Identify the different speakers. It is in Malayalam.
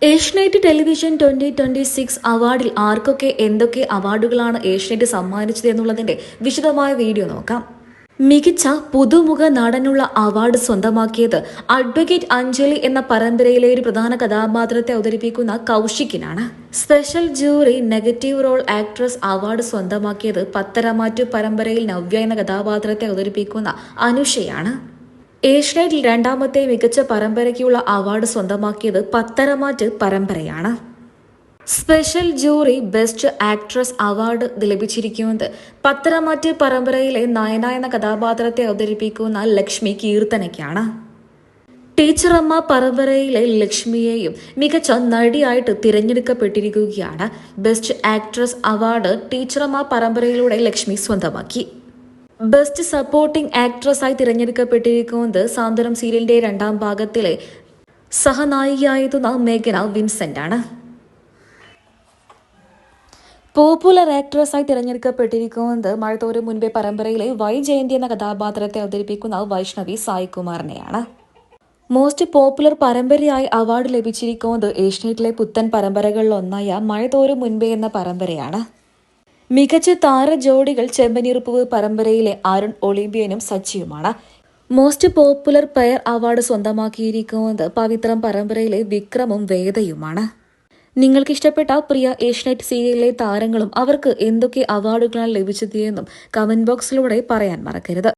Speaker 1: ഏഷ്യനെറ്റ് ടെലിവിഷൻ 2026 അവാർഡിൽ ആർക്കൊക്കെ എന്തൊക്കെ അവാർഡുകളാണ് ഏഷ്യനെറ്റ് സമ്മാനിച്ചത് എന്നുള്ളതിന്റെ വിശദമായ വീഡിയോ നോക്കാം. മികച്ച പുതുമുഖ നടനുള്ള അവാർഡ് സ്വന്തമാക്കിയത് അഡ്വക്കേറ്റ് അഞ്ജലി എന്ന പരമ്പരയിലെ ഒരു പ്രധാന കഥാപാത്രത്തെ അവതരിപ്പിക്കുന്ന കൗശിക്കിനാണ്. Special jury negative role actress award സ്വന്തമാക്കിയത് പത്തരമാറ്റു പരമ്പരയിൽ നവ്യ എന്ന കഥാപാത്രത്തെ അവതരിപ്പിക്കുന്ന അനുഷയാണ്. ഏഷ്യനെറ്റിൽ രണ്ടാമത്തെ മികച്ച പരമ്പരയ്ക്കുള്ള അവാർഡ് സ്വന്തമാക്കിയത് പത്തരമാറ്റ് പരമ്പരയാണ്. Special jury best actress award ലഭിച്ചിരിക്കുന്നത് പത്തരമാറ്റ് പരമ്പരയിലെ നയന എന്ന കഥാപാത്രത്തെ അവതരിപ്പിക്കുന്ന ലക്ഷ്മി കീർത്തനയ്ക്കാണ്. ടീച്ചറമ്മ പരമ്പരയിലെ ലക്ഷ്മിയെയും മികച്ച നടിയായിട്ട് തിരഞ്ഞെടുക്കപ്പെട്ടിരിക്കുകയാണ്. ബെസ്റ്റ് ആക്ട്രസ് അവാർഡ് ടീച്ചറമ്മ പരമ്പരയിലൂടെ ലക്ഷ്മി സ്വന്തമാക്കി. ബെസ്റ്റ് സപ്പോർട്ടിംഗ് ആക്ട്രസായി തിരഞ്ഞെടുക്കപ്പെട്ടിരിക്കുന്നത് സാന്ത്വനം സീരിയലിന്റെ രണ്ടാം ഭാഗത്തിലെ സഹനായികയായിരുന്ന മേഘന വിൻസെന്റ് ആണ്. പോപ്പുലർ ആക്ട്രസായി തിരഞ്ഞെടുക്കപ്പെട്ടിരിക്കുന്നത് മഴത്തോരും മുൻപേ പരമ്പരയിലെ വൈ ജയന്തി എന്ന കഥാപാത്രത്തെ അവതരിപ്പിക്കുന്ന വൈഷ്ണവി സായികുമാറിനെയാണ്. മോസ്റ്റ് പോപ്പുലർ പരമ്പരയായി അവാർഡ് ലഭിച്ചിരിക്കുന്നത് ഏഷ്യനെറ്റിലെ പുത്തൻ പരമ്പരകളിലൊന്നായ മഴത്തോരും മുൻപേ എന്ന പരമ്പരയാണ്. മികച്ച താര ജോഡികൾ ചെമ്പനീർപ്പൂവ് പരമ്പരയിലെ അരുൺ ഒളിമ്പിയനും സച്ചിയുമാണ്. മോസ്റ്റ് പോപ്പുലർ പെയർ അവാർഡ് സ്വന്തമാക്കിയിരിക്കുന്നത് പവിത്രം പരമ്പരയിലെ വിക്രമും വേദയുമാണ്. നിങ്ങൾക്ക് ഇഷ്ടപ്പെട്ട പ്രിയ ഏഷ്യനെറ്റ് സീരിയലിലെ താരങ്ങളും അവർക്ക് എന്തൊക്കെ അവാർഡുകളാണ് ലഭിച്ചത് എന്നും കമന്റ് ബോക്സിലൂടെ പറയാൻ മറക്കരുത്.